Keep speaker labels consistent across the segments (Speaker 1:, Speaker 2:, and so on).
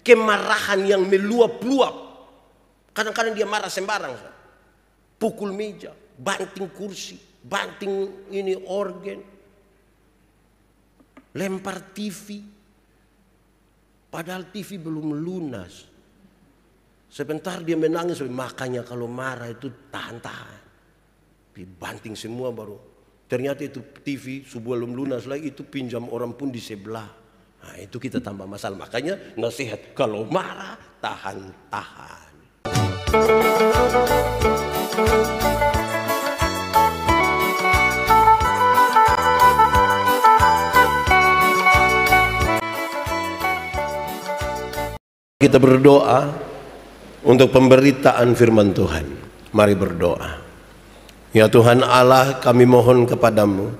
Speaker 1: kemarahan yang meluap-luap. Kadang-kadang dia marah sembarang. Pukul meja, banting kursi, banting ini organ, lempar TV. Padahal TV belum lunas. Sebentar dia menangis, makanya kalau marah itu tahan-tahan. Dibanting semua baru. Ternyata itu TV sebelum lunas lagi itu pinjam orang pun di sebelah. Nah, itu kita tambah masalah. Makanya nasihat kalau marah tahan-tahan. Kita berdoa untuk pemberitaan firman Tuhan. Mari berdoa. Ya Tuhan Allah, kami mohon kepadamu,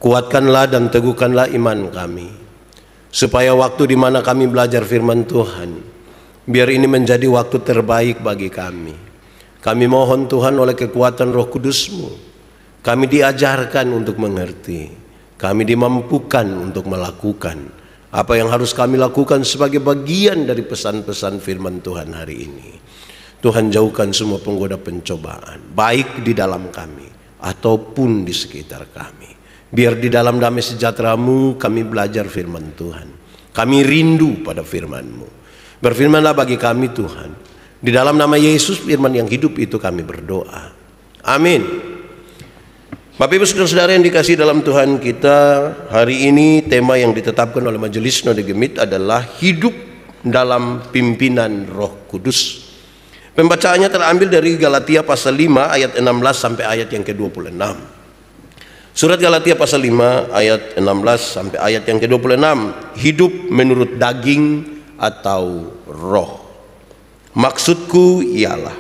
Speaker 1: kuatkanlah dan teguhkanlah iman kami, supaya waktu di mana kami belajar firman Tuhan, biar ini menjadi waktu terbaik bagi kami. Kami mohon Tuhan oleh kekuatan Roh Kudus-Mu, kami diajarkan untuk mengerti, kami dimampukan untuk melakukan apa yang harus kami lakukan sebagai bagian dari pesan-pesan firman Tuhan hari ini. Tuhan jauhkan semua penggoda pencobaan, baik di dalam kami ataupun di sekitar kami. Biar di dalam damai sejahtera-Mu kami belajar firman Tuhan. Kami rindu pada firman-Mu. Berfirmanlah bagi kami Tuhan. Di dalam nama Yesus firman yang hidup itu kami berdoa. Amin. Bapak Ibu saudara-saudara yang dikasihi dalam Tuhan kita, hari ini tema yang ditetapkan oleh Majelis Sinode Gemit adalah hidup dalam pimpinan Roh Kudus. Pembacaannya terambil dari Galatia pasal 5 ayat 16 sampai ayat yang ke-26. Surat Galatia pasal 5 ayat 16 sampai ayat yang ke-26. Hidup menurut daging atau roh. Maksudku ialah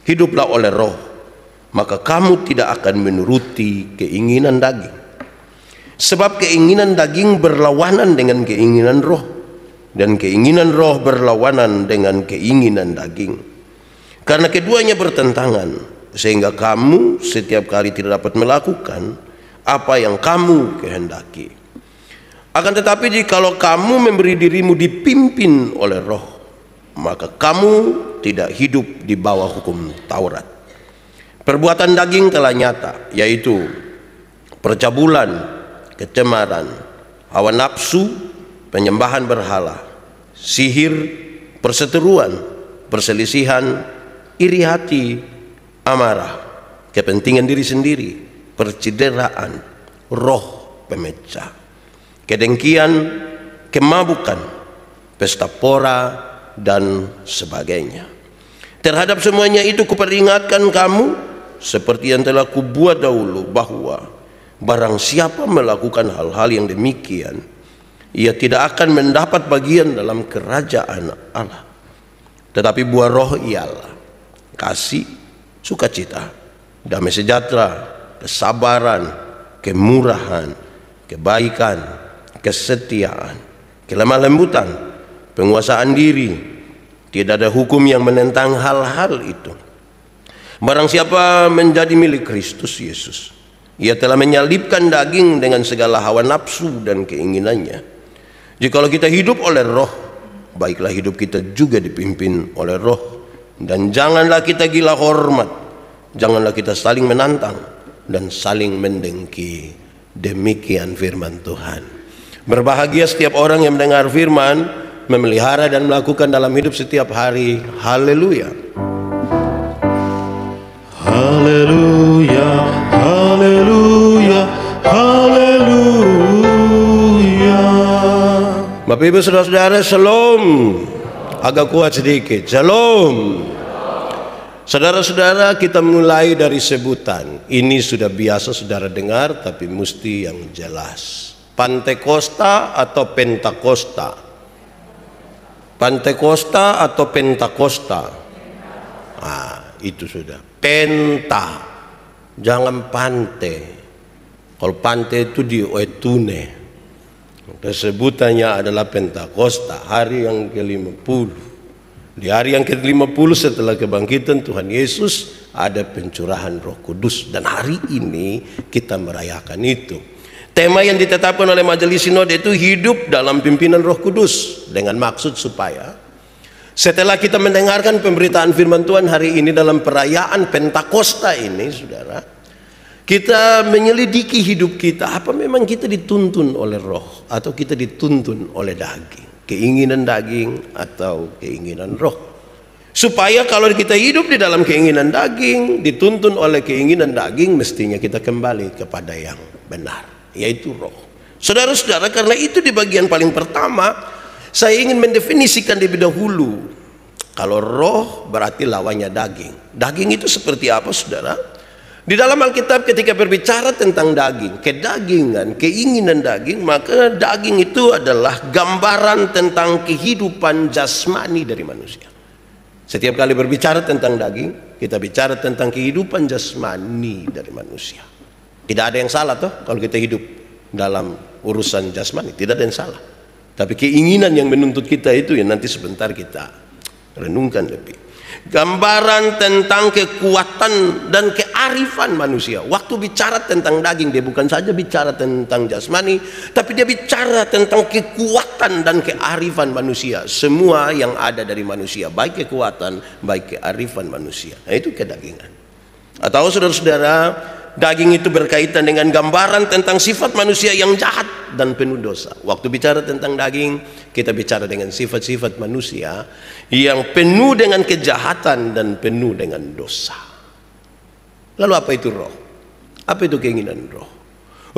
Speaker 1: hiduplah oleh roh, maka kamu tidak akan menuruti keinginan daging. Sebab keinginan daging berlawanan dengan keinginan roh, dan keinginan roh berlawanan dengan keinginan daging. Karena keduanya bertentangan, sehingga kamu setiap kali tidak dapat melakukan apa yang kamu kehendaki. Akan tetapi jikalau kamu memberi dirimu dipimpin oleh roh, maka kamu tidak hidup di bawah hukum Taurat. Perbuatan daging telah nyata, yaitu percabulan, kecemaran, hawa nafsu, penyembahan berhala, sihir, perseteruan, perselisihan, iri hati, amarah, kepentingan diri sendiri, percideraan, roh pemecah, kedengkian, kemabukan, pesta pora, dan sebagainya. Terhadap semuanya itu kuperingatkan kamu, seperti yang telah kubuat dahulu, bahwa barang siapa melakukan hal-hal yang demikian, ia tidak akan mendapat bagian dalam kerajaan Allah. Tetapi buah roh ialah kasih, sukacita, damai sejahtera, kesabaran, kemurahan, kebaikan, kesetiaan, kelemah lembutan, penguasaan diri. Tidak ada hukum yang menentang hal-hal itu. Barang siapa menjadi milik Kristus Yesus, ia telah menyalibkan daging dengan segala hawa nafsu dan keinginannya. Jikalau kita hidup oleh roh, baiklah hidup kita juga dipimpin oleh roh. Dan janganlah kita gila hormat, janganlah kita saling menantang dan saling mendengki. Demikian firman Tuhan. Berbahagia setiap orang yang mendengar firman, memelihara dan melakukan dalam hidup setiap hari. Haleluya.
Speaker 2: Haleluya, haleluya, haleluya.
Speaker 1: Bapak Ibu saudara-saudara, shalom. Agak kuat sedikit. Shalom. Saudara-saudara, kita mulai dari sebutan. Ini sudah biasa saudara dengar, tapi mesti yang jelas. Pantekosta atau Pentakosta? Pantekosta atau Pentakosta? Ah, itu sudah. Penta, jangan pante. Kalau pante itu di Oetune. Sebutannya adalah Pentakosta, hari yang ke-50. Di hari yang ke-50 setelah kebangkitan Tuhan Yesus ada pencurahan Roh Kudus, dan hari ini kita merayakan itu. Tema yang ditetapkan oleh Majelis Sinode itu hidup dalam pimpinan Roh Kudus, dengan maksud supaya setelah kita mendengarkan pemberitaan firman Tuhan hari ini dalam perayaan Pentakosta ini, saudara, kita menyelidiki hidup kita. Apa memang kita dituntun oleh roh atau kita dituntun oleh daging? Keinginan daging atau keinginan roh? Supaya kalau kita hidup di dalam keinginan daging, dituntun oleh keinginan daging, mestinya kita kembali kepada yang benar, yaitu roh. Saudara-saudara, karena itu di bagian paling pertama saya ingin mendefinisikan lebih dahulu. Kalau roh berarti lawannya daging. Daging itu seperti apa, saudara? Di dalam Alkitab ketika berbicara tentang daging, kedagingan, keinginan daging, maka daging itu adalah gambaran tentang kehidupan jasmani dari manusia. Setiap kali berbicara tentang daging, kita bicara tentang kehidupan jasmani dari manusia. Tidak ada yang salah toh kalau kita hidup dalam urusan jasmani, tidak ada yang salah. Tapi keinginan yang menuntut kita itu yang nanti sebentar kita renungkan lebih. Gambaran tentang kekuatan dan kearifan manusia. Waktu bicara tentang daging, dia bukan saja bicara tentang jasmani, tapi dia bicara tentang kekuatan dan kearifan manusia. Semua yang ada dari manusia, baik kekuatan, baik kearifan manusia. Nah, itu kedagingan. Atau saudara-saudara, daging itu berkaitan dengan gambaran tentang sifat manusia yang jahat dan penuh dosa. Waktu bicara tentang daging, kita bicara dengan sifat-sifat manusia yang penuh dengan kejahatan dan penuh dengan dosa. Lalu apa itu roh? Apa itu keinginan roh?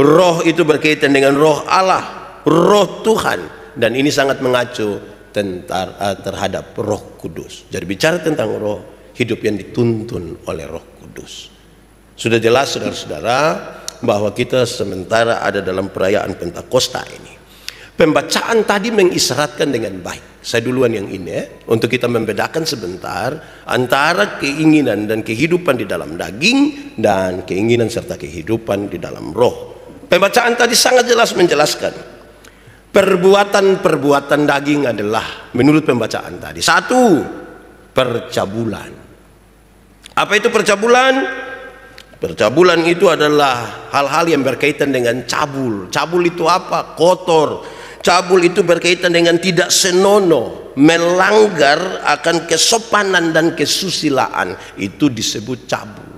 Speaker 1: Roh itu berkaitan dengan roh Allah, roh Tuhan. Dan ini sangat mengacu terhadap Roh Kudus. Jadi bicara tentang roh, hidup yang dituntun oleh Roh Kudus. Sudah jelas saudara-saudara bahwa kita sementara ada dalam perayaan Pentakosta ini. Pembacaan tadi mengisyaratkan dengan baik. Saya duluan yang ini untuk kita membedakan sebentar antara keinginan dan kehidupan di dalam daging dan keinginan serta kehidupan di dalam roh. Pembacaan tadi sangat jelas menjelaskan perbuatan-perbuatan daging adalah menurut pembacaan tadi. Satu, percabulan. Apa itu percabulan? Percabulan itu adalah hal-hal yang berkaitan dengan cabul. Cabul itu apa? Kotor. Cabul itu berkaitan dengan tidak senonoh, melanggar akan kesopanan dan kesusilaan. Itu disebut cabul.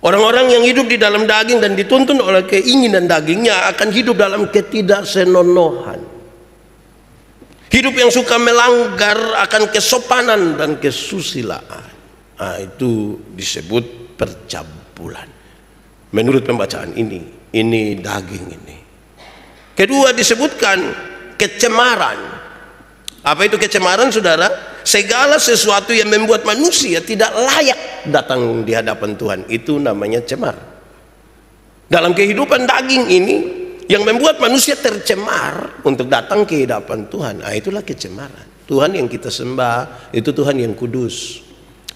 Speaker 1: Orang-orang yang hidup di dalam daging dan dituntun oleh keinginan dagingnya akan hidup dalam ketidaksenonohan. Hidup yang suka melanggar akan kesopanan dan kesusilaan. Nah, itu disebut percabulan. Menurut pembacaan ini daging ini. Kedua disebutkan kecemaran. Apa itu kecemaran, saudara? Segala sesuatu yang membuat manusia tidak layak datang di hadapan Tuhan, itu namanya cemar. Dalam kehidupan daging ini yang membuat manusia tercemar untuk datang ke hadapan Tuhan, nah itulah kecemaran. Tuhan yang kita sembah itu Tuhan yang kudus,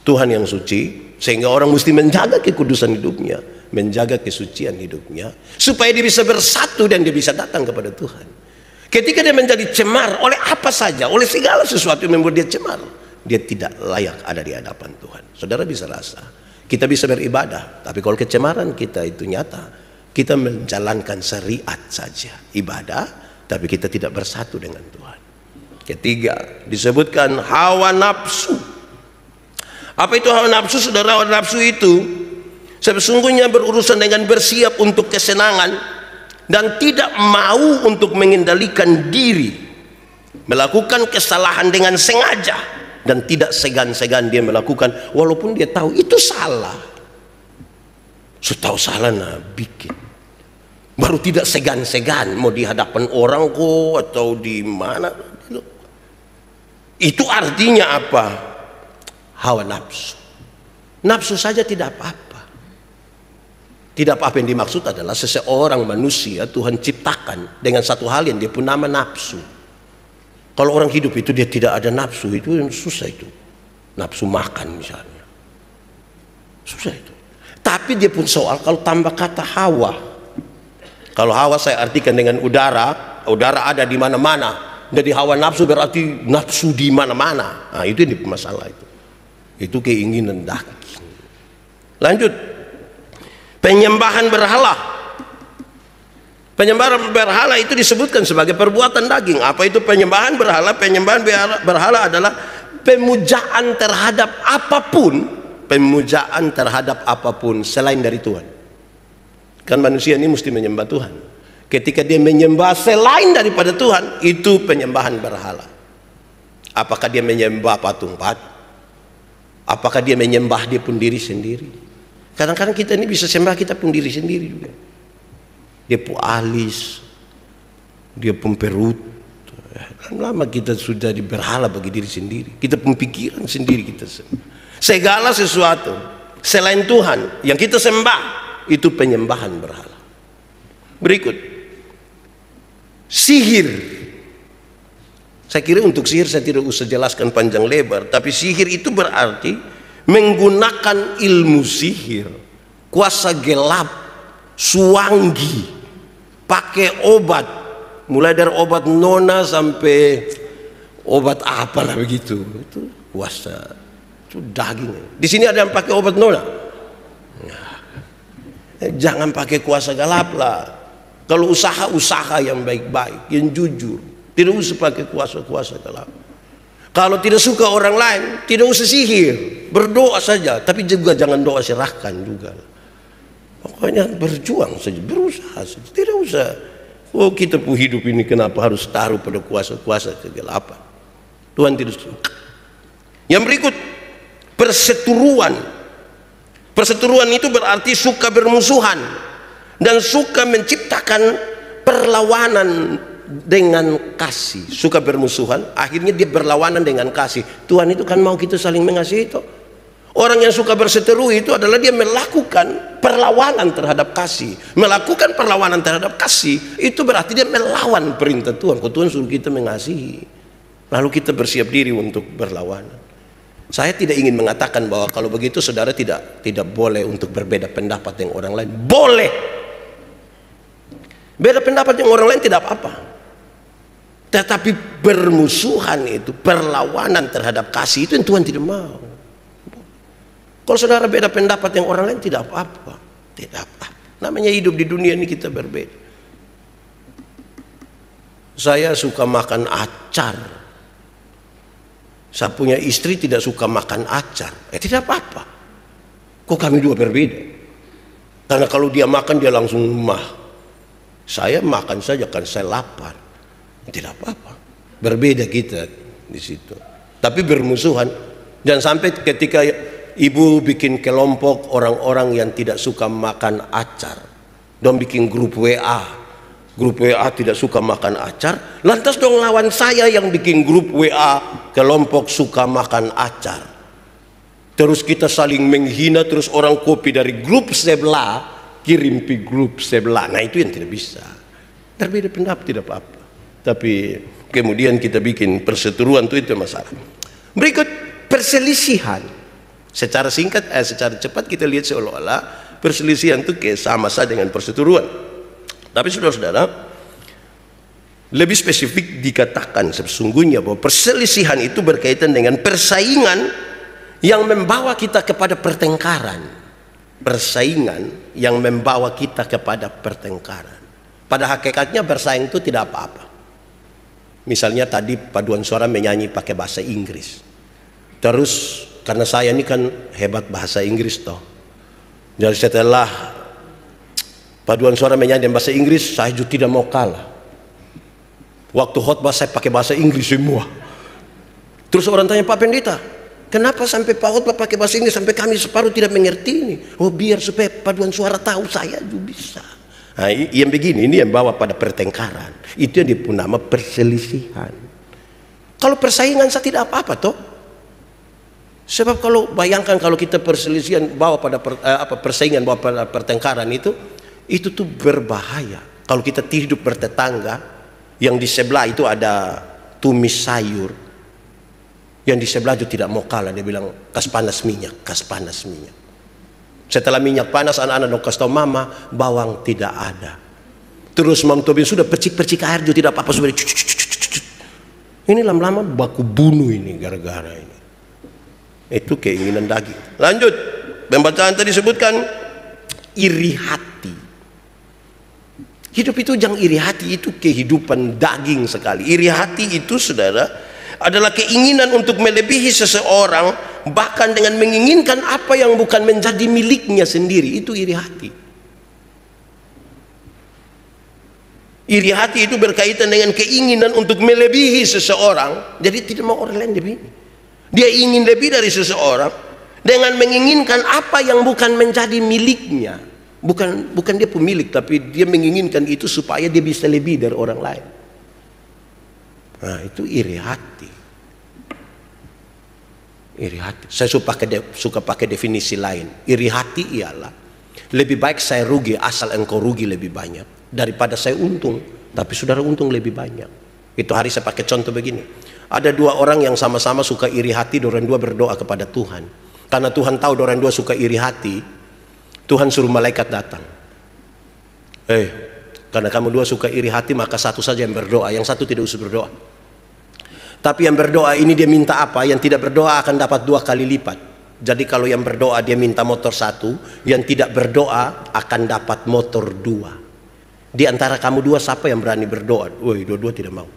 Speaker 1: Tuhan yang suci, sehingga orang mesti menjaga kekudusan hidupnya, menjaga kesucian hidupnya, supaya dia bisa bersatu dan dia bisa datang kepada Tuhan. Ketika dia menjadi cemar oleh apa saja, oleh segala sesuatu yang membuat dia cemar, dia tidak layak ada di hadapan Tuhan. Saudara bisa rasa, kita bisa beribadah, tapi kalau kecemaran kita itu nyata, kita menjalankan syariat saja, ibadah, tapi kita tidak bersatu dengan Tuhan. Ketiga, disebutkan hawa nafsu. Apa itu hawa nafsu, saudara? Hawa nafsu itu sesungguhnya berurusan dengan bersiap untuk kesenangan dan tidak mau untuk mengendalikan diri, melakukan kesalahan dengan sengaja dan tidak segan-segan dia melakukan walaupun dia tahu itu salah. Setahu salah nah bikin, baru tidak segan-segan mau di hadapan orang kok atau di mana. Itu artinya apa? Hawa nafsu. Nafsu saja tidak apa-apa. Tidak apa-apa, yang dimaksud adalah seseorang manusia Tuhan ciptakan dengan satu hal yang dia pun nama nafsu. Kalau orang hidup itu dia tidak ada nafsu, itu yang susah itu. Nafsu makan misalnya, susah itu. Tapi dia pun soal kalau tambah kata hawa. Kalau hawa saya artikan dengan udara, udara ada di mana-mana. Jadi hawa nafsu berarti nafsu di mana-mana. Nah itu yang masalah itu. Itu keinginan daging. Lanjut. Penyembahan berhala. Penyembahan berhala itu disebutkan sebagai perbuatan daging. Apa itu penyembahan berhala? Penyembahan berhala adalah pemujaan terhadap apapun, pemujaan terhadap apapun selain dari Tuhan. Kan manusia ini mesti menyembah Tuhan. Ketika dia menyembah selain daripada Tuhan, itu penyembahan berhala. Apakah dia menyembah patung patung? Apakah dia menyembah dia pun diri sendiri? Kadang-kadang kita ini bisa sembah kita pun diri sendiri juga. Dia pun alis, dia pun perut. Lama kita sudah berhala bagi diri sendiri. Kita pun pikiran sendiri kita sembah. Segala sesuatu selain Tuhan yang kita sembah itu penyembahan berhala. Berikut, sihir. Saya kira untuk sihir saya tidak usah jelaskan panjang lebar, tapi sihir itu berarti menggunakan ilmu sihir, kuasa gelap, suanggi, pakai obat, mulai dari obat nona sampai obat apalah begitu. Itu kuasa, itu daging. Di sini ada yang pakai obat nona. Jangan pakai kuasa gelap lah. Kalau usaha yang baik-baik, yang jujur, tidak usah pakai kuasa gelap. Kalau tidak suka orang lain, tidak usah sihir, berdoa saja. Tapi juga jangan doa serahkan juga. Pokoknya berjuang saja, berusaha saja. Tidak usah, oh kita pun hidup ini kenapa harus taruh pada kuasa-kuasa kegelapan. Tuhan tidak suka. Yang berikut, perseteruan. Perseteruan itu berarti suka bermusuhan dan suka menciptakan perlawanan dengan kasih. Suka bermusuhan, akhirnya dia berlawanan dengan kasih. Tuhan itu kan mau kita saling mengasihi itu. Orang yang suka berseteru itu adalah dia melakukan perlawanan terhadap kasih. Melakukan perlawanan terhadap kasih itu berarti dia melawan perintah Tuhan. Kalau Tuhan suruh kita mengasihi, lalu kita bersiap diri untuk berlawanan. Saya tidak ingin mengatakan bahwa kalau begitu saudara tidak boleh untuk berbeda pendapat dengan orang lain. Boleh. Beda pendapat dengan orang lain tidak apa-apa. Tetapi bermusuhan itu, perlawanan terhadap kasih itu yang Tuhan tidak mau. Kalau saudara beda pendapat dengan orang lain tidak apa-apa. Tidak apa-apa. Namanya hidup di dunia ini kita berbeda. Saya suka makan acar. Saya punya istri tidak suka makan acar. Tidak apa-apa. Kok kami dua berbeda? Karena kalau dia makan dia langsung mah. Saya makan saja kan saya lapar. Tidak apa-apa. Berbeda kita di situ. Tapi bermusuhan. Dan sampai ketika ibu bikin kelompok orang-orang yang tidak suka makan acar, dong bikin grup WA. Grup WA tidak suka makan acar, lantas dong lawan saya yang bikin grup WA kelompok suka makan acar. Terus kita saling menghina, terus orang kopi dari grup sebelah kirim ke grup sebelah. Nah itu yang tidak bisa. Berbeda pendapat tidak apa-apa. Tapi kemudian kita bikin perseteruan itu masalah. Berikut, perselisihan. Secara singkat, secara cepat kita lihat seolah-olah perselisihan itu sama saja dengan perseteruan. Tapi saudara-saudara, lebih spesifik dikatakan sesungguhnya bahwa perselisihan itu berkaitan dengan persaingan yang membawa kita kepada pertengkaran. Persaingan yang membawa kita kepada pertengkaran. Pada hakikatnya bersaing itu tidak apa-apa. Misalnya tadi paduan suara menyanyi pakai bahasa Inggris. Terus karena saya ini kan hebat bahasa Inggris toh. Jadi setelah paduan suara menyanyi bahasa Inggris, saya juga tidak mau kalah. Waktu khotbah saya pakai bahasa Inggris semua. Terus orang tanya, Pak Pendeta, kenapa sampai Pak khotbah pakai bahasa Inggris sampai kami separuh tidak mengerti ini? Oh biar supaya paduan suara tahu saya juga bisa. Nah, yang begini ini yang bawa pada pertengkaran. Itu yang disebut nama perselisihan. Kalau persaingan saya tidak apa-apa toh. Sebab kalau bayangkan kalau kita perselisihan bawa pada persaingan bawa pada pertengkaran itu tuh berbahaya. Kalau kita hidup bertetangga, yang di sebelah itu ada tumis sayur, yang di sebelah itu tidak mau kalah, dia bilang kas panas minyak, kas panas minyak. Setelah minyak panas, anak-anak dong kasih tahu mama bawang tidak ada. Terus Mam Tobin sudah percik-percik air juga tidak apa-apa, sudah ini lama-lama baku bunuh ini gara-gara ini. Itu keinginan daging. Lanjut, pembacaan tadi sebutkan iri hati. Hidup itu jangan iri hati, itu kehidupan daging sekali. Iri hati itu, saudara, adalah keinginan untuk melebihi seseorang, bahkan dengan menginginkan apa yang bukan menjadi miliknya sendiri. Itu iri hati. Iri hati itu berkaitan dengan keinginan untuk melebihi seseorang. Jadi tidak mau orang lain lebih. Dia ingin lebih dari seseorang dengan menginginkan apa yang bukan menjadi miliknya. Bukan dia pemilik, tapi dia menginginkan itu supaya dia bisa lebih dari orang lain. Nah, itu iri hati. Iri hati. Saya suka pakai definisi lain. Iri hati ialah lebih baik saya rugi asal engkau rugi lebih banyak daripada saya untung, tapi saudara untung lebih banyak. Itu hari saya pakai contoh begini. Ada dua orang yang sama-sama suka iri hati, dorang dua berdoa kepada Tuhan. Karena Tuhan tahu dorang dua suka iri hati, Tuhan suruh malaikat datang. Karena kamu dua suka iri hati, maka satu saja yang berdoa, yang satu tidak usah berdoa. Tapi yang berdoa ini dia minta apa? Yang tidak berdoa akan dapat 2 kali lipat. Jadi kalau yang berdoa dia minta motor 1, yang tidak berdoa akan dapat motor 2. Di antara kamu dua siapa yang berani berdoa? Woi, dua-dua tidak mau.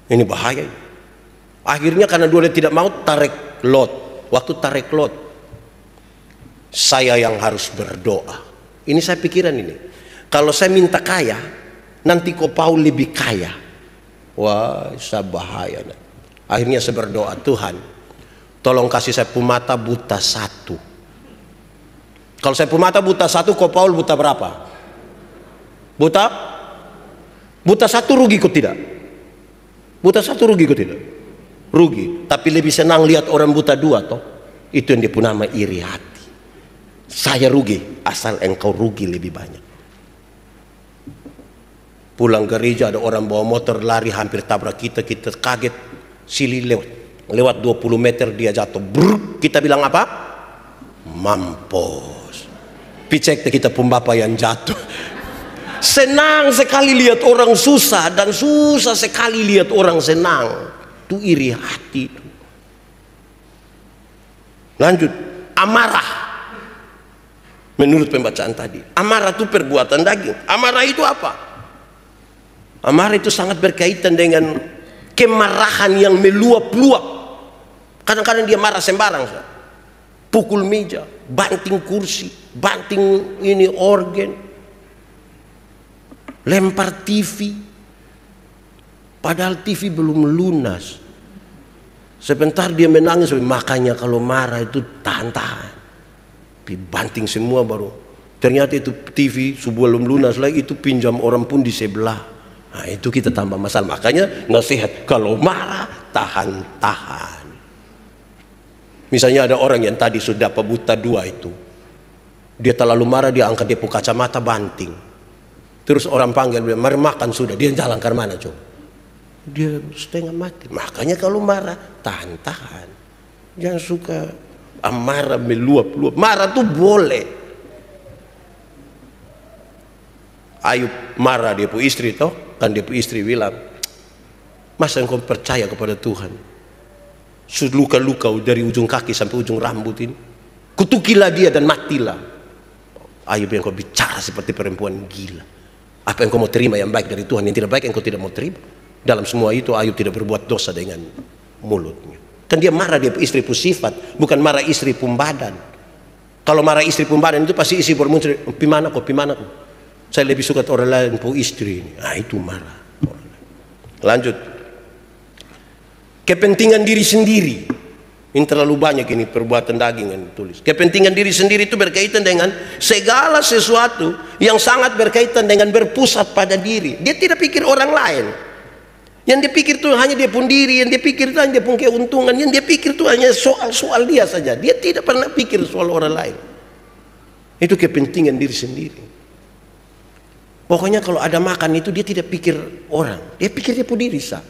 Speaker 1: Ini bahaya. Akhirnya karena dua tidak mau, tarik lot. Waktu tarik lot, saya yang harus berdoa. Ini saya pikiran ini. Kalau saya minta kaya, nanti kau Paul lebih kaya. Wah, saya bahaya. Akhirnya saya berdoa, Tuhan, tolong kasih saya mata buta 1. Kalau saya mata buta 1, kau Paul buta berapa? Buta 1 rugi kau tidak? Buta 1 rugi kau tidak? Rugi. Tapi lebih senang lihat orang buta 2 toh. Itu yang dia punya nama iri hati. Saya rugi asal engkau rugi lebih banyak. Pulang gereja ada orang bawa motor lari hampir tabrak kita kaget, sili lewat 20 meter dia jatuh. Brrr, kita bilang apa? Mampus. Picek kita pembapa yang jatuh. Senang sekali lihat orang susah dan susah sekali lihat orang senang. Itu iri hati itu. Lanjut, amarah. Menurut pembacaan tadi, amarah itu perbuatan daging. Amarah itu apa? Amarah itu sangat berkaitan dengan kemarahan yang meluap-luap. Kadang-kadang dia marah sembarang, pukul meja, banting kursi, banting ini organ, lempar TV, padahal TV belum lunas. Sebentar dia menangis, makanya kalau marah itu tahan-tahan, banting semua baru. Ternyata itu TV sebelum lunas lagi itu pinjam orang pun di sebelah. Nah, itu kita tambah masalah. Makanya nasihat kalau marah tahan-tahan. Misalnya ada orang yang tadi sudah buta 2 itu, dia terlalu marah, dia angkat dia kacamata banting. Terus orang panggil dia, mari makan sudah. Dia jalan ke mana coba? Dia setengah mati. Makanya kalau marah tahan-tahan. Jangan suka amarah meluap-luap. Marah tuh boleh. Ayub marah dia pu istri toh. Kan dia istri bilang, masa engkau percaya kepada Tuhan? Luka-luka dari ujung kaki sampai ujung rambut ini, kutukilah dia dan matilah. Ayub yang kau bicara seperti perempuan gila. Apa yang kau mau terima yang baik dari Tuhan, yang tidak baik yang kau tidak mau terima. Dalam semua itu Ayub tidak berbuat dosa dengan mulutnya. Kan dia marah dia istri pun sifat, bukan marah istri pun badan. Kalau marah istri pun badan itu pasti istri bermuncul, pimana kok. Saya lebih suka orang lain pun istri ini. Nah, itu marah. Lanjut. Kepentingan diri sendiri. Ini terlalu banyak ini perbuatan daging yang ditulis. Kepentingan diri sendiri itu berkaitan dengan segala sesuatu yang sangat berkaitan dengan berpusat pada diri. Dia tidak pikir orang lain. Yang dia pikir itu hanya dia pun diri, yang dia pikir itu hanya dia pun keuntungan, yang dia pikir itu hanya soal dia saja. Dia tidak pernah pikir soal orang lain. Itu kepentingan diri sendiri. Pokoknya kalau ada makan itu dia tidak pikir orang, dia pikir dia pun diri sah.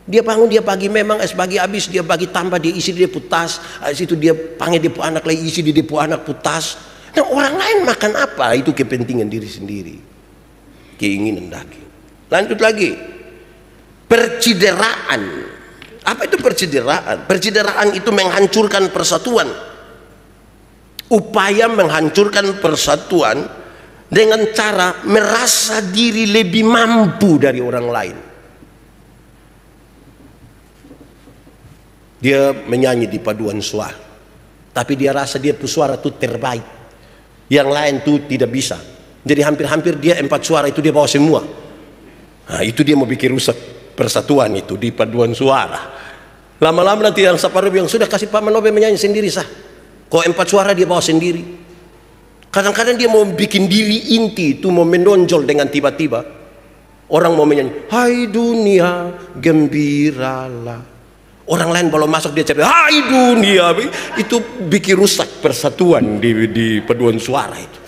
Speaker 1: Dia bangun dia pagi memang bagi habis dia bagi tambah dia isi dia putas, situ dia panggil dia pun anak lagi isi dia pun anak putas. Nah orang lain makan apa? Itu kepentingan diri sendiri, keinginan daging. Lanjut lagi, percideraan. Apa itu percideraan? Percideraan itu menghancurkan persatuan. Upaya menghancurkan persatuan dengan cara merasa diri lebih mampu dari orang lain. Dia menyanyi di paduan suara, tapi dia rasa dia suara itu terbaik, yang lain tuh tidak bisa. Jadi hampir-hampir dia 4 suara itu dia bawa semua. Nah, itu dia mau bikin rusak persatuan itu di paduan suara. Lama-lama nanti yang separuh yang sudah kasih Pak Manobe menyanyi sendiri sah. Kok 4 suara dia bawa sendiri. Kadang-kadang dia mau bikin diri inti itu mau menonjol dengan tiba-tiba orang mau menyanyi, hai dunia gembiralah. Orang lain kalau masuk dia cari, hai dunia, itu bikin rusak persatuan di paduan suara itu.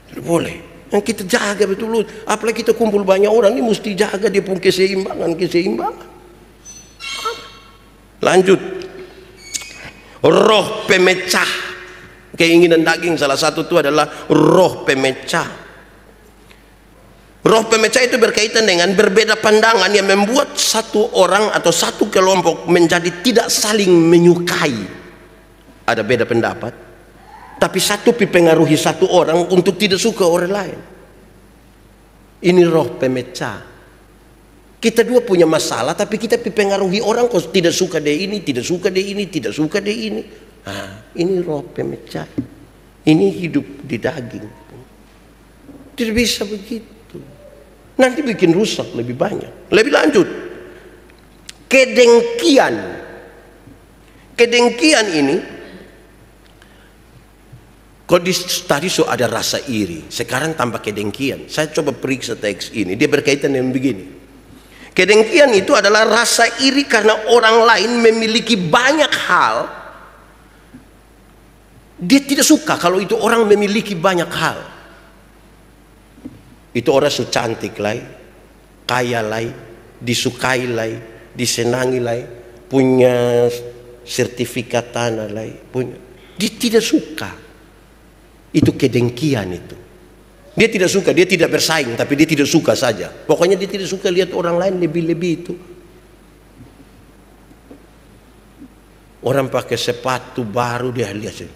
Speaker 1: Tidak boleh. Yang kita jaga betul, apalagi kita kumpul banyak orang ini mesti jaga dia pun keseimbangan. Lanjut, roh pemecah, keinginan daging salah satu itu adalah roh pemecah. Roh pemecah itu berkaitan dengan berbeda pandangan yang membuat satu orang atau satu kelompok menjadi tidak saling menyukai. Ada beda pendapat, tapi satu mempengaruhi satu orang untuk tidak suka orang lain. Ini roh pemecah. Kita dua punya masalah, tapi kita mempengaruhi orang kok tidak suka dia ini, tidak suka dia ini, tidak suka dia ini. Nah, ini roh pemecah. Ini hidup di daging. Tidak bisa begitu. Nanti bikin rusak lebih banyak. Lebih lanjut, kedengkian. Kedengkian ini, kok tadi so ada rasa iri, sekarang tambah kedengkian. Saya coba periksa teks ini, dia berkaitan dengan begini. Kedengkian itu adalah rasa iri karena orang lain memiliki banyak hal. Dia tidak suka kalau itu orang memiliki banyak hal. Itu orang so cantik lai, kaya lai, disukai lai, disenangi lai, punya sertifikat tanah lai, punya. Dia tidak suka. Itu kedengkian itu. Dia tidak suka, dia tidak bersaing, tapi dia tidak suka saja. Pokoknya dia tidak suka lihat orang lain lebih-lebih itu. Orang pakai sepatu baru dia lihat,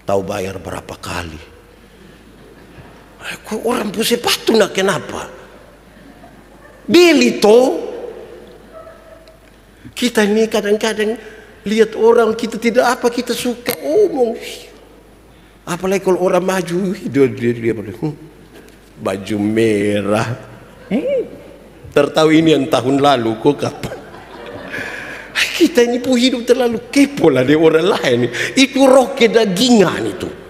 Speaker 1: tahu bayar berapa kali. Kok orang punya sepatu nak kenapa? Beli toh. Kita ini kadang-kadang lihat orang kita tidak apa kita suka omong. Apalagi kalau orang maju dia baju merah. Tertahu ini yang tahun lalu kok kapan? Kita ini pun hidup terlalu kepo lah di orang lain. Itu roh kedagingan itu.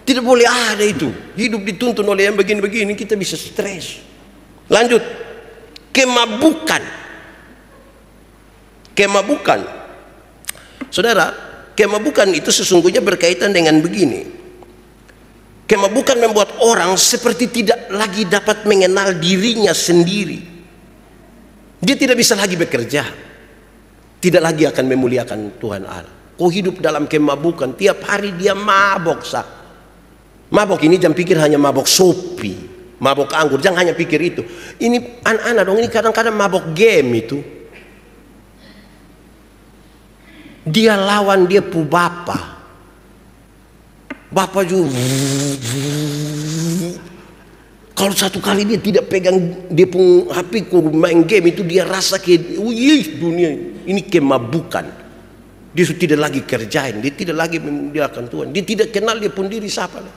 Speaker 1: Tidak boleh ada itu. Hidup dituntun oleh yang begini-begini, kita bisa stres. Lanjut, kemabukan. Kemabukan. Saudara, kemabukan itu sesungguhnya berkaitan dengan begini. Kemabukan membuat orang seperti tidak lagi dapat mengenal dirinya sendiri. Dia tidak bisa lagi bekerja. Tidak lagi akan memuliakan Tuhan Allah. Kau hidup dalam kemabukan, tiap hari dia mabok sah. Mabok ini jangan pikir hanya mabok sopi, mabok anggur, jangan hanya pikir itu. Ini anak-anak dong, ini kadang-kadang mabok game itu. Dia lawan dia pu bapa. Bapak juga. Kalau satu kali dia tidak pegang dia pun HP ku main game itu dia rasa ke, wih dunia ini kemabukan. Dia sudah tidak lagi kerjain, dia tidak lagi memuliakan Tuhan, dia tidak kenal dia pun diri siapa lah.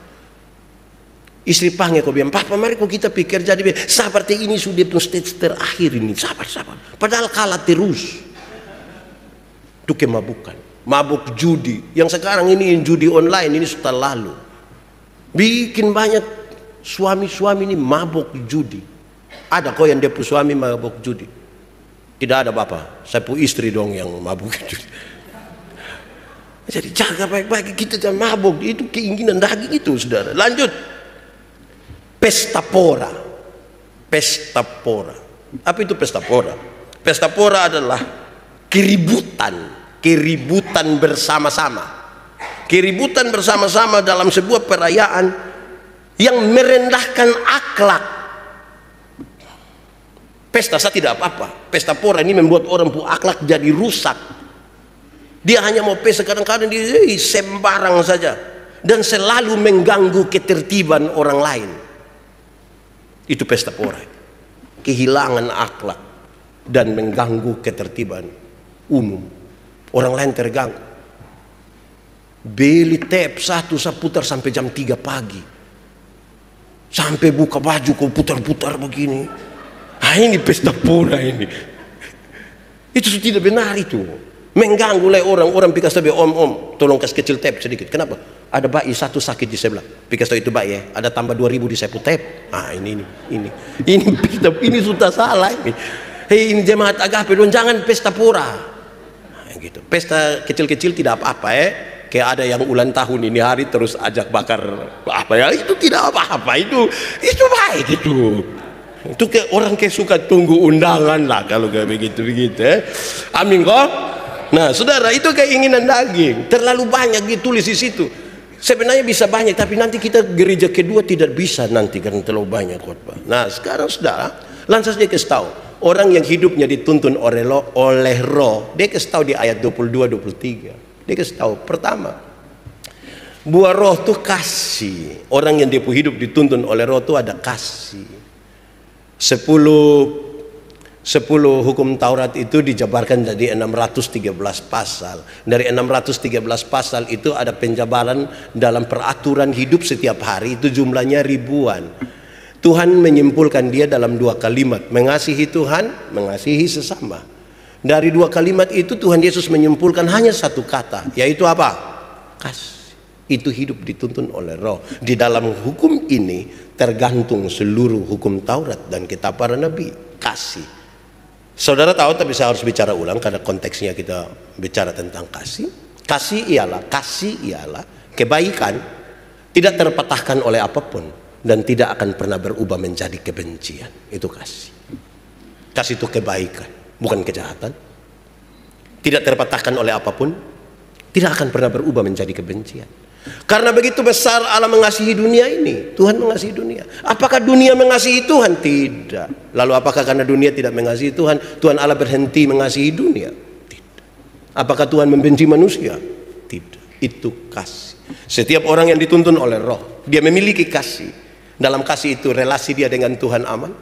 Speaker 1: Istri panggil kau bilang, papa mari kau kita pikir jadi seperti ini sudah pun stage terakhir ini, sabar. Padahal kalah terus. Itu kemabukan, mabuk judi. Yang sekarang ini judi online ini sudah lalu. Bikin banyak suami-suami ini mabuk judi. Ada kok yang dia pu suami mabuk judi? Tidak ada bapak, saya pu istri dong yang mabuk judi. Jadi jaga baik-baik kita jangan mabuk. Itu keinginan daging itu, saudara. Lanjut. Pesta pora. Pesta pora. Apa itu pesta pora? Pesta pora adalah keributan bersama-sama. Keributan bersama-sama dalam sebuah perayaan yang merendahkan akhlak. Pesta saya tidak apa-apa. Pesta pora ini membuat orang pu akhlak jadi rusak. Dia hanya mau pesta, kadang-kadang dia sembarang saja. dan selalu mengganggu ketertiban orang lain. Itu pesta pora. Kehilangan akhlak dan mengganggu ketertiban umum. Orang lain terganggu. Beli tape satu saya putar sampai jam 3 pagi. Sampai buka baju kau putar-putar begini. Ah, ini pesta pora ini. Itu tidak benar itu. Mengganggu oleh orang pikas tabe om tolong kasih kecil tape sedikit. Kenapa? Ada bayi satu sakit di sebelah. Pikas tahu itu bayi ya. Ada tambah 2000 di sepu tape. Ah ini sudah salah ini. Hei ini jemaat agape dong, jangan pesta pora. Nah, gitu. Pesta kecil-kecil tidak apa-apa ya. Kayak ada yang ulang tahun ini hari terus ajak bakar apa ya, itu tidak apa-apa, itu baik itu. Itu kayak orang kayak suka tunggu undangan lah kalau kayak begitu ya. Amin kok. Nah saudara, itu keinginan daging terlalu banyak ditulis di situ. Sebenarnya bisa banyak, tapi nanti kita gereja kedua tidak bisa nanti karena terlalu banyak khotbah. Nah sekarang saudara, langsung saja kasih tahu orang yang hidupnya dituntun oleh roh, dia kasih tahu di ayat 22-23. Dia kasih tahu pertama, buah roh itu kasih. Orang yang dia hidup dituntun oleh roh itu ada kasih. 10 hukum Taurat itu dijabarkan jadi 613 pasal. Dari 613 pasal itu ada penjabaran dalam peraturan hidup setiap hari, itu jumlahnya ribuan. Tuhan menyimpulkan dia dalam 2 kalimat, mengasihi Tuhan, mengasihi sesama. Dari 2 kalimat itu Tuhan Yesus menyimpulkan hanya satu kata, yaitu apa? Kasih. Itu hidup dituntun oleh roh. Di dalam hukum ini tergantung seluruh hukum Taurat dan kitab para nabi. Kasih. Saudara tahu, tapi saya harus bicara ulang karena konteksnya kita bicara tentang kasih. Kasih ialah kebaikan tidak terpatahkan oleh apapun dan tidak akan pernah berubah menjadi kebencian. Itu kasih. Kasih itu kebaikan, bukan kejahatan. Tidak terpatahkan oleh apapun, tidak akan pernah berubah menjadi kebencian. Karena begitu besar Allah mengasihi dunia ini. Tuhan mengasihi dunia. Apakah dunia mengasihi Tuhan? Tidak. Lalu apakah karena dunia tidak mengasihi Tuhan, Tuhan Allah berhenti mengasihi dunia? Tidak. Apakah Tuhan membenci manusia? Tidak. Itu kasih. Setiap orang yang dituntun oleh roh, dia memiliki kasih. Dalam kasih itu relasi dia dengan Tuhan aman,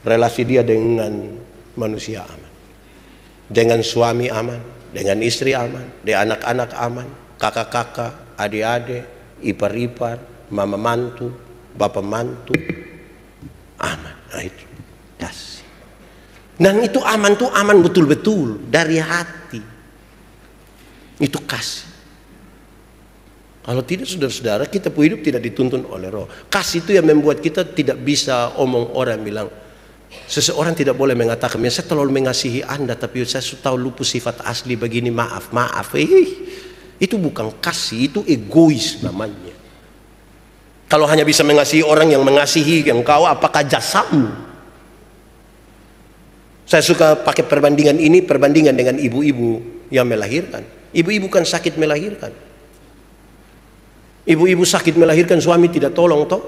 Speaker 1: relasi dia dengan manusia aman, dengan suami aman, dengan istri aman, dengan anak-anak aman, kakak-kakak, adik-adik, ipar-ipar, mama mantu, bapak mantu, aman. Nah itu kasih. Dan itu aman betul-betul dari hati. Itu kasih. Kalau tidak, saudara-saudara, kita hidup tidak dituntun oleh roh. Kasih itu yang membuat kita tidak bisa omong orang bilang, seseorang tidak boleh mengatakan, saya terlalu mengasihi Anda, tapi saya tahu lupa sifat asli begini, maaf. Itu bukan kasih, itu egois namanya. Kalau hanya bisa mengasihi orang yang mengasihi engkau, apakah jasamu? Saya suka pakai perbandingan ini, perbandingan dengan ibu-ibu yang melahirkan. Ibu-ibu kan sakit melahirkan. Ibu-ibu sakit melahirkan, suami tidak tolong toh.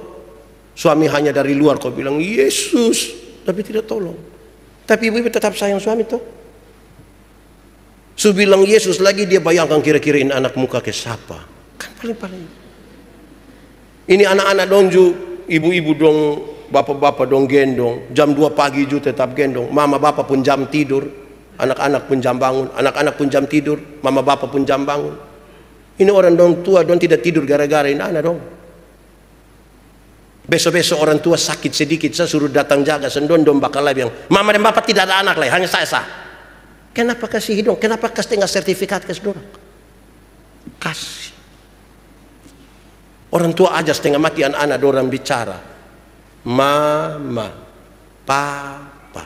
Speaker 1: Suami hanya dari luar kau bilang Yesus, tapi tidak tolong. Tapi ibu-ibu tetap sayang suami toh. Su bilang Yesus lagi, dia bayangkan kira-kira ini anak muka ke siapa? Kan paling-paling. Ini anak-anak donju, ibu-ibu dong, bapak-bapak dong gendong. Jam 2 pagi juga tetap gendong. Mama bapak pun jam tidur, anak-anak pun jam bangun, anak-anak pun jam tidur, mama bapak pun jam bangun. Ini orang dong tua dong tidak tidur gara-gara ini anak dong. Besok-besok orang tua sakit sedikit, saya suruh datang jaga, sendon dong bakal lagi yang mama dan bapak tidak ada anak lagi, hanya saya. Kenapa kasih hidung? Kenapa kasih tengah sertifikat kasih dorang? Kasih. Orang tua aja setengah mati anak-anak dorang bicara. Mama, papa.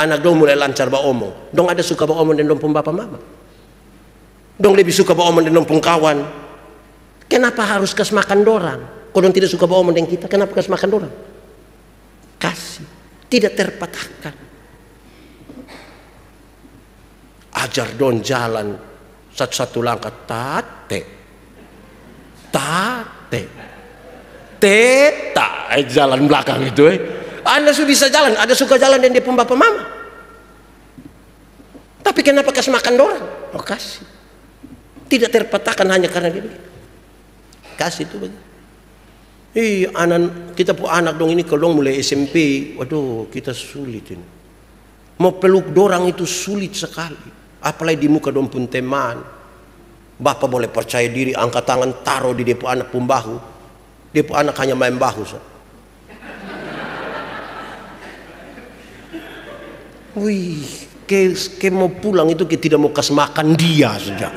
Speaker 1: Anak dong mulai lancar bawa omong. Dong ada suka bawa omong dan dong pun bapak mama. Dong lebih suka bawa omong dan dong pun kawan. Kenapa harus kasih makan dorang? Kalau dong tidak suka bawa omong dengan kita, kenapa kasih makan dorang? Kasih. Tidak terpatahkan. Ajar dong jalan satu-satu langkah, tate jalan belakang itu Anda sudah bisa jalan, ada suka jalan dan dia pun bapak mama. Tapi kenapa kasih makan dorang? Oh kasih. Tidak terpatahkan hanya karena dia begitu. kasih itu. Anak kita anak dong ini kalau dong mulai SMP, waduh kita sulit ini. Mau peluk dorang itu sulit sekali. Apalagi di muka dong pun teman. Bapak boleh percaya diri, angkat tangan, taruh di depo anak pun bahu. Depo anak hanya main bahu. Wih, kayak mau pulang itu kita tidak mau kasih makan dia saja.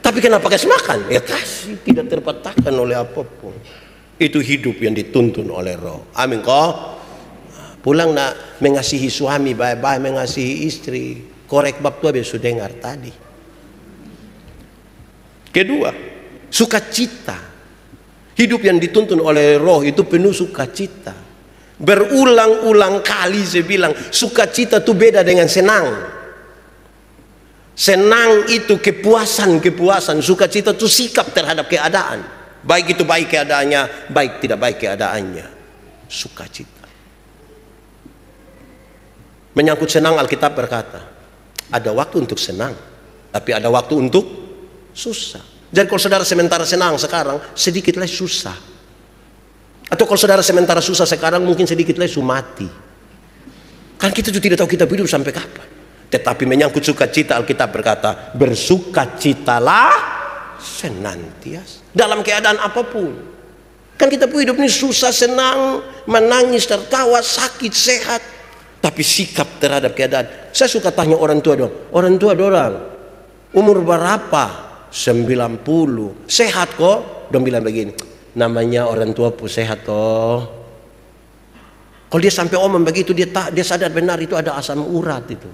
Speaker 1: Tapi kenapa kasih makan? Ya kasih, tidak terpatahkan oleh apapun. Itu hidup yang dituntun oleh Roh. Amin kok. Pulang nak mengasihi suami, baik-baik mengasihi istri. Korek bab tua biasa dengar tadi. Kedua, sukacita. Hidup yang dituntun oleh Roh itu penuh sukacita. Berulang-ulang kali saya bilang, sukacita itu beda dengan senang. Senang itu kepuasan, sukacita itu sikap terhadap keadaan. Baik itu baik keadaannya, baik tidak baik keadaannya. Sukacita. Menyangkut senang, Alkitab berkata, ada waktu untuk senang, tapi ada waktu untuk susah. Jadi kalau saudara sementara senang sekarang, sedikit lagi susah. Atau kalau saudara sementara susah sekarang, mungkin sedikit lagi mati. Kan kita juga tidak tahu kita hidup sampai kapan. Tetapi menyangkut sukacita, Alkitab berkata, bersukacitalah senantiasa. Dalam keadaan apapun. Kan kita hidup ini susah, senang, menangis, tertawa, sakit, sehat. Tapi sikap terhadap keadaan. Saya suka tanya orang tua dong. Orang tua dorang, umur berapa? 90. Sehat kok? Dong bilang begini, namanya orang tua pun sehat toh. Kalau dia sampai omong begitu, dia sadar benar itu ada asam urat itu.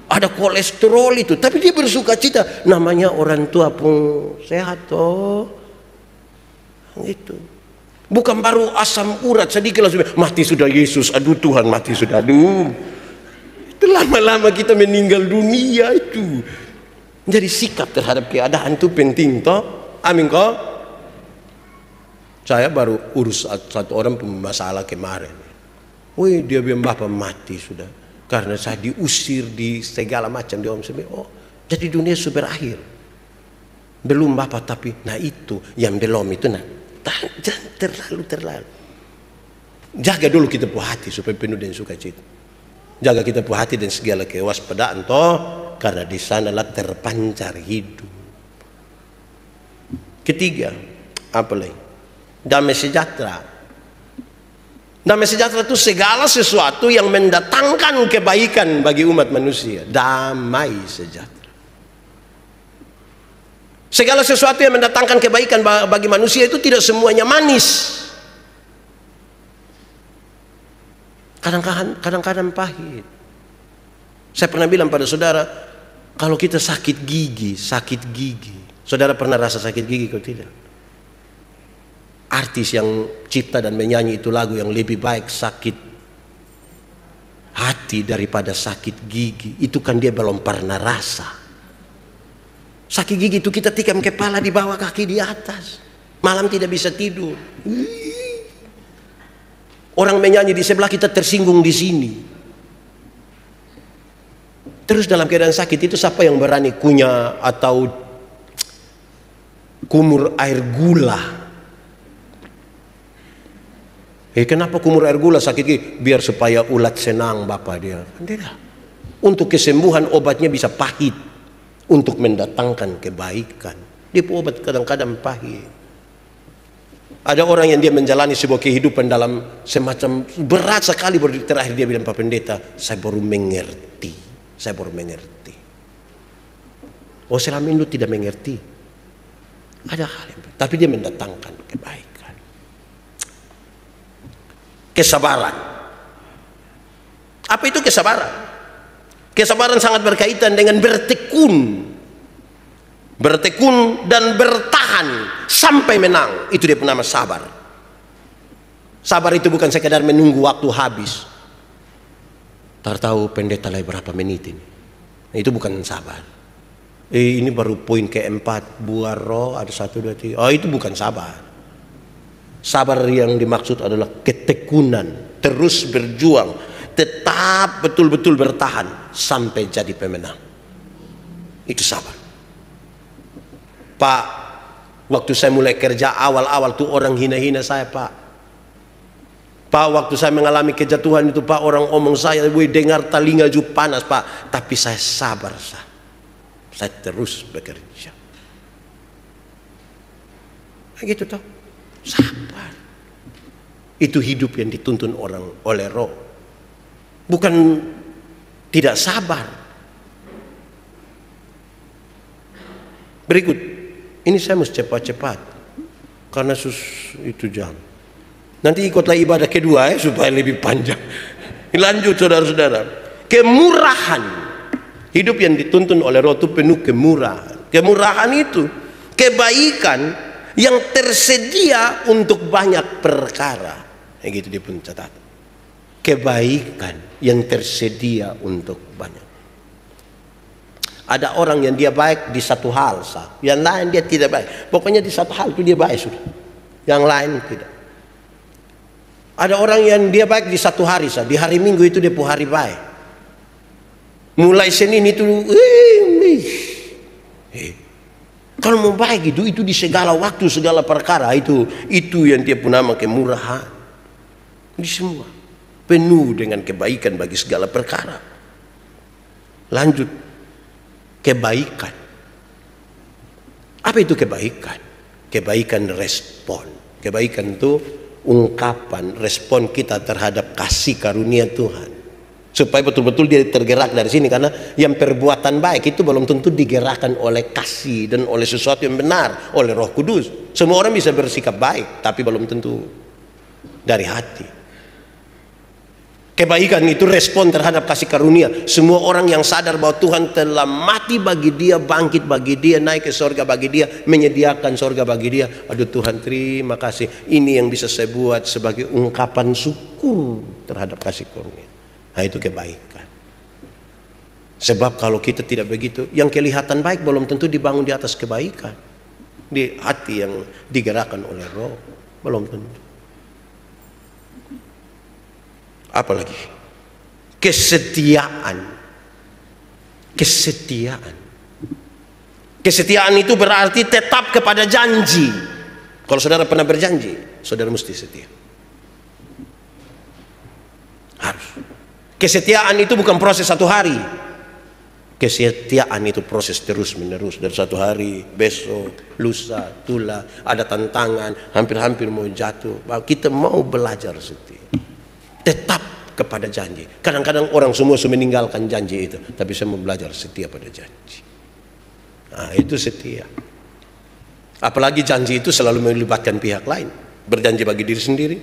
Speaker 1: Ada kolesterol itu, tapi dia bersuka cita. Namanya orang tua pun sehat toh. Gitu. Bukan baru asam urat sedikit langsung mati sudah Yesus, aduh Tuhan mati sudah, aduh. Itu lama-lama kita meninggal dunia itu. Jadi sikap terhadap keadaan itu penting toh. Amin kok. Saya baru urus satu orang masalah kemarin. Wih, dia bilang bapak mati sudah. Karena saya diusir di segala macam di om sebe. Oh, jadi dunia sudah berakhir. Belum bapak tapi nah itu yang belum itu nah. Jangan terlalu. Jaga dulu kita punya hati supaya penuh dengan sukacita. Jaga kita punya hati dan segala kewaspadaan toh, karena di sanalah terpancar hidup. Ketiga, apa lagi? Damai sejahtera. Damai sejahtera itu segala sesuatu yang mendatangkan kebaikan bagi umat manusia. Damai sejahtera. Segala sesuatu yang mendatangkan kebaikan bagi manusia itu tidak semuanya manis. Kadang-kadang pahit. Saya pernah bilang pada saudara, kalau kita sakit gigi, saudara pernah rasa sakit gigi atau tidak? Artis yang cipta dan menyanyi itu lagu yang lebih baik sakit hati daripada sakit gigi. Itu kan dia belum pernah rasa. Sakit gigi itu kita tikam kepala di bawah, kaki di atas. Malam tidak bisa tidur. Orang menyanyi di sebelah kita tersinggung di sini. Terus dalam keadaan sakit itu siapa yang berani kunyah atau kumur air gula? Kenapa kumur air gula sakit gigi? Biar supaya ulat senang bapak dia. Tidak. Untuk kesembuhan obatnya bisa pahit. Untuk mendatangkan kebaikan. Dia obat kadang-kadang pahit. Ada orang yang dia menjalani sebuah kehidupan dalam semacam berat sekali, baru terakhir dia bilang, Pak Pendeta, saya baru mengerti. Oh, selama ini tidak mengerti. Ada hal yang tapi dia mendatangkan kebaikan. Kesabaran. Apa itu kesabaran? Kesabaran sangat berkaitan dengan bertekun dan bertahan sampai menang. Itu dia nama sabar. Sabar itu bukan sekedar menunggu waktu habis. Tahu pendeta lagi berapa menit ini. Itu bukan sabar. Ini baru poin keempat. Buah roh ada 1, 2, 3. Oh, itu bukan sabar. Sabar yang dimaksud adalah ketekunan, terus berjuang, tetap betul-betul bertahan sampai jadi pemenang. Itu sabar. Pak, Waktu saya mulai kerja awal-awal tuh orang hina-hina saya, Pak. Pak, waktu saya mengalami kejatuhan itu, Pak, orang omong saya, wih, dengar telinga ju panas, Pak. Tapi saya sabar, saya terus bekerja. Begitu toh, sabar. Itu hidup yang dituntun orang oleh roh. Bukan tidak sabar. Berikut, ini saya mesti cepat-cepat karena itu jam. Nanti ikutlah ibadah kedua supaya lebih panjang. Lanjut saudara-saudara. Kemurahan. Hidup yang dituntun oleh roh itu penuh kemurahan. Kemurahan itu kebaikan yang tersedia untuk banyak perkara. Yang gitu dia pun catat. Kebaikan yang tersedia untuk banyak. Ada orang yang dia baik di satu hal, yang lain dia tidak baik. Pokoknya di satu hal itu dia baik sudah. Yang lain tidak. Ada orang yang dia baik di satu hari, di hari Minggu itu dia hari baik. Mulai Senin itu, kalau mau baik itu di segala waktu, segala perkara itu yang dia pun nama kemurahan. Di semua penuh dengan kebaikan bagi segala perkara. Lanjut, kebaikan. Apa itu kebaikan? Kebaikan respon. Kebaikan itu ungkapan respon kita terhadap kasih karunia Tuhan, supaya betul-betul dia tergerak dari sini. Karena yang perbuatan baik itu belum tentu digerakkan oleh kasih dan oleh sesuatu yang benar, oleh Roh Kudus. Semua orang bisa bersikap baik, tapi belum tentu dari hati. Kebaikan itu respon terhadap kasih karunia. Semua orang yang sadar bahwa Tuhan telah mati bagi dia, bangkit bagi dia, naik ke surga bagi dia, menyediakan surga bagi dia. Aduh Tuhan, terima kasih. Ini yang bisa saya buat sebagai ungkapan syukur terhadap kasih karunia. Nah, itu kebaikan. Sebab kalau kita tidak begitu, yang kelihatan baik belum tentu dibangun di atas kebaikan. Di hati yang digerakkan oleh roh, belum tentu. Apalagi kesetiaan. Kesetiaan itu berarti tetap kepada janji. Kalau saudara pernah berjanji, saudara mesti setia. Harus. Kesetiaan itu bukan proses satu hari. Kesetiaan itu proses terus menerus. Dari satu hari, besok, lusa, tula, ada tantangan, hampir-hampir mau jatuh. Kita mau belajar setia. Tetap kepada janji. Kadang-kadang orang semua meninggalkan janji itu, tapi saya mau belajar setia pada janji. Nah, itu setia. Apalagi janji itu selalu melibatkan pihak lain. Berjanji bagi diri sendiri,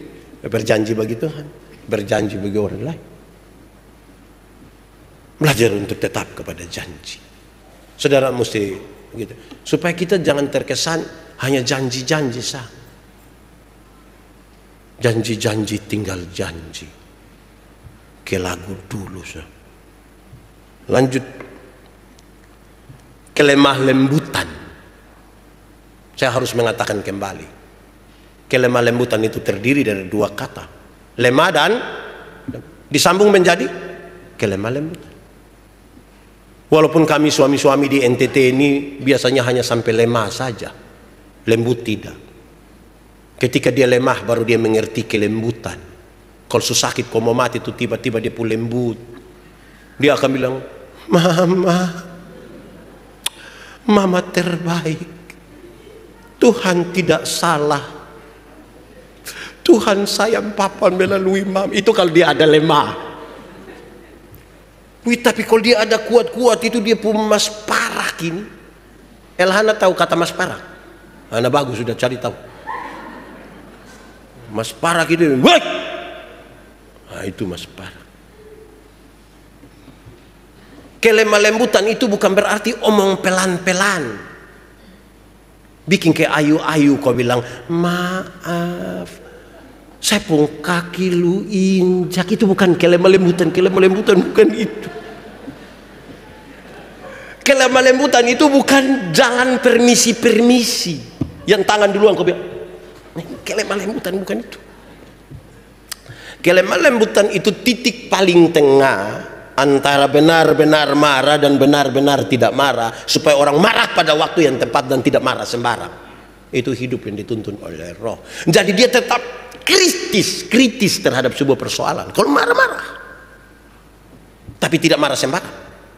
Speaker 1: berjanji bagi Tuhan, berjanji bagi orang lain. Belajar untuk tetap kepada janji. Saudara mesti begitu, supaya kita jangan terkesan hanya janji-janji sah. Janji-janji tinggal janji. Ke lagu dulu sah. Lanjut, kelemah lembutan. Saya harus mengatakan kembali, kelemah lembutan itu terdiri dari dua kata, lemah dan disambung menjadi kelemah lembutan. Walaupun kami suami-suami di NTT ini biasanya hanya sampai lemah saja, lembut tidak. Ketika dia lemah baru dia mengerti kelembutan. Kalau sakit, kalau mau mati itu tiba-tiba dia pun lembut. Dia akan bilang, Mama terbaik. Tuhan tidak salah. Tuhan sayang Papa melalui Mama. Itu kalau dia ada lemah. Wih, tapi kalau dia ada kuat-kuat itu dia pun mas parah ini. Elhana tahu kata mas parah? Hana bagus sudah cari tahu. Mas parah gitu, woi, nah, itu mas parah. Kelemah lembutan itu bukan berarti omong pelan-pelan, bikin kayak ayu-ayu kau bilang maaf, saya pun kaki lu injak. Itu bukan kelemah lembutan. Kelemah lembutan bukan itu. Kelemah lembutan itu bukan jalan permisi-permisi yang tangan duluan kau bilang. Kelemah lembutan bukan itu. Kelemah lembutan itu titik paling tengah antara benar-benar marah dan benar-benar tidak marah, supaya orang marah pada waktu yang tepat dan tidak marah sembarang. Itu hidup yang dituntun oleh roh. Jadi dia tetap kritis terhadap sebuah persoalan. Kalau marah-marah, tapi tidak marah sembarang,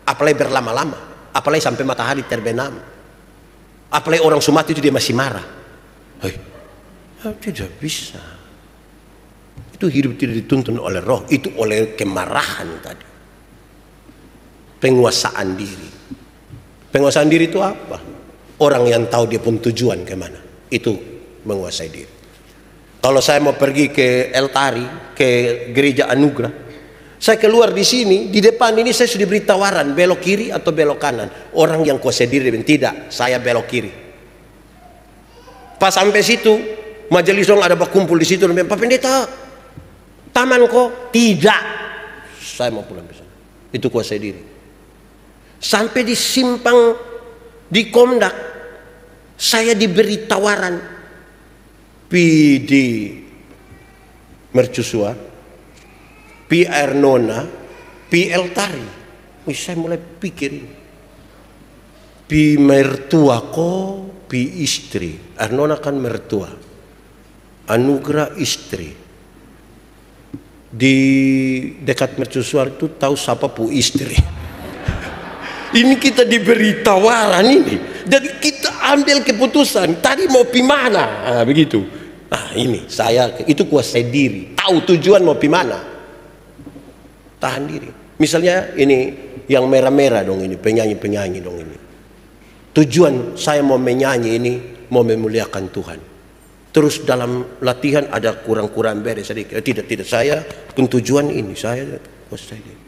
Speaker 1: apalagi berlama-lama, apalagi sampai matahari terbenam, apalagi orang Sumatera itu dia masih marah. Tidak bisa. Itu hidup tidak dituntun oleh roh, itu oleh kemarahan tadi. Penguasaan diri. Penguasaan diri itu apa? Orang yang tahu dia pun tujuan kemana, itu menguasai diri. Kalau saya mau pergi ke El Tari, ke gereja Anugerah, saya keluar di sini, di depan ini saya sudah beri tawaran belok kiri atau belok kanan. Orang yang kuasai diri tidak, saya belok kiri. Pas sampai situ, majelis dong ada berkumpul di situ, Pak Pendeta, taman kok? Tidak, saya mau pulang ke sana. Itu kuasai diri. Sampai di simpang di Komdak, saya diberi tawaran di Mercusuar, pi Air Nona, pi El Tari. Saya mulai pikir, pi mertua ko, pi istri. Air Nona kan mertua, Anugerah istri. Di dekat Mercusuar itu tahu siapa pu istri. Ini kita diberi tawaran ini, jadi kita ambil keputusan. Tadi mau pi mana? Begitu. Ini saya itu kuasai diri, tahu tujuan mau pi mana, tahan diri. Misalnya ini yang merah-merah dong, ini penyanyi dong ini. Tujuan saya mau menyanyi ini mau memuliakan Tuhan. Terus dalam latihan ada kurang-kurang beres sedikit. Tidak, saya pun tujuan ini saya kuasai diri.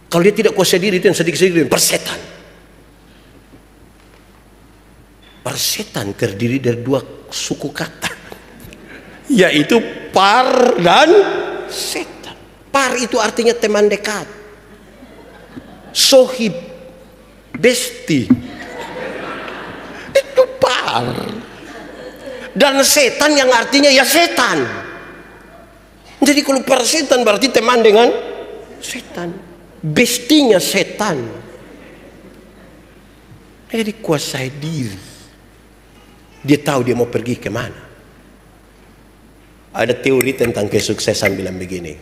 Speaker 1: Kalau dia tidak kuasai diri, itu yang sedikit-sedikit persetan. Persetan terdiri dari dua suku kata, yaitu par dan setan. Par itu artinya teman dekat, sohib, besti. Itu par. Dan setan yang artinya ya setan. Jadi kalau par setan berarti teman dengan setan. Bestinya setan. Jadi kuasai diri. Dia tahu dia mau pergi kemana. Ada teori tentang kesuksesan bilang begini.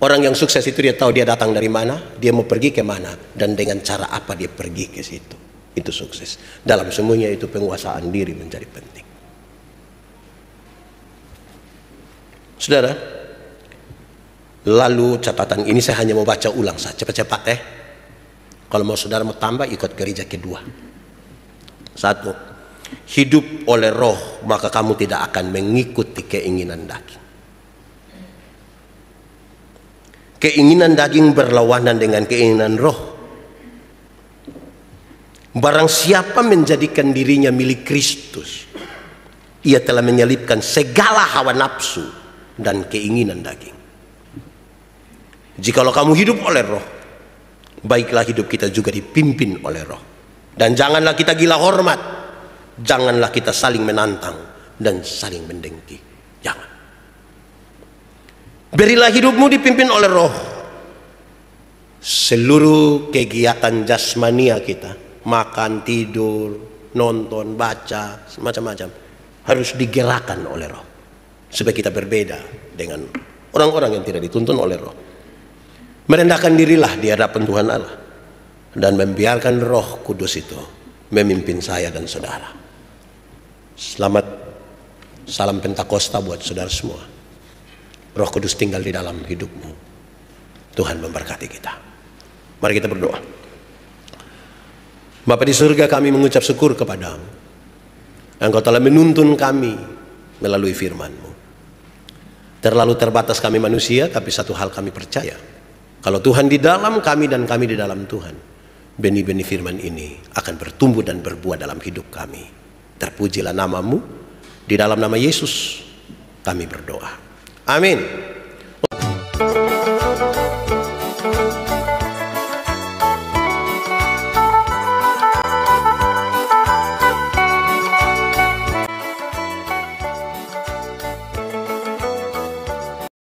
Speaker 1: Orang yang sukses itu dia tahu dia datang dari mana, dia mau pergi kemana, dan dengan cara apa dia pergi ke situ. Itu sukses. Dalam semuanya itu penguasaan diri menjadi penting. Saudara, lalu catatan ini saya hanya mau baca ulang saja, cepat-cepat ya. Kalau mau saudara mau tambah, ikut gereja kedua. 1. Hidup oleh roh, maka kamu tidak akan mengikuti keinginan daging. Keinginan daging berlawanan dengan keinginan roh. Barang siapa menjadikan dirinya milik Kristus, ia telah menyelipkan segala hawa nafsu dan keinginan daging. Jikalau kamu hidup oleh roh, baiklah hidup kita juga dipimpin oleh roh. Dan janganlah kita gila hormat, janganlah kita saling menantang dan saling mendengki. Jangan. Berilah hidupmu dipimpin oleh roh. Seluruh kegiatan jasmania kita, makan, tidur, nonton, baca, macam-macam, harus digerakkan oleh roh. Supaya kita berbeda dengan orang-orang yang tidak dituntun oleh roh. Merendahkan dirilah di hadapan Tuhan Allah dan membiarkan Roh Kudus itu memimpin saya dan saudara. Selamat salam Pentakosta buat saudara semua. Roh Kudus tinggal di dalam hidupmu. Tuhan memberkati kita. Mari kita berdoa. Bapa di surga, kami mengucap syukur kepadamu. Engkau telah menuntun kami melalui firman-Mu. Terlalu terbatas kami manusia, tapi satu hal kami percaya. Kalau Tuhan di dalam kami dan kami di dalam Tuhan, benih-benih firman ini akan bertumbuh dan berbuah dalam hidup kami. Terpujilah nama-Mu. Di dalam nama Yesus kami berdoa. Amin.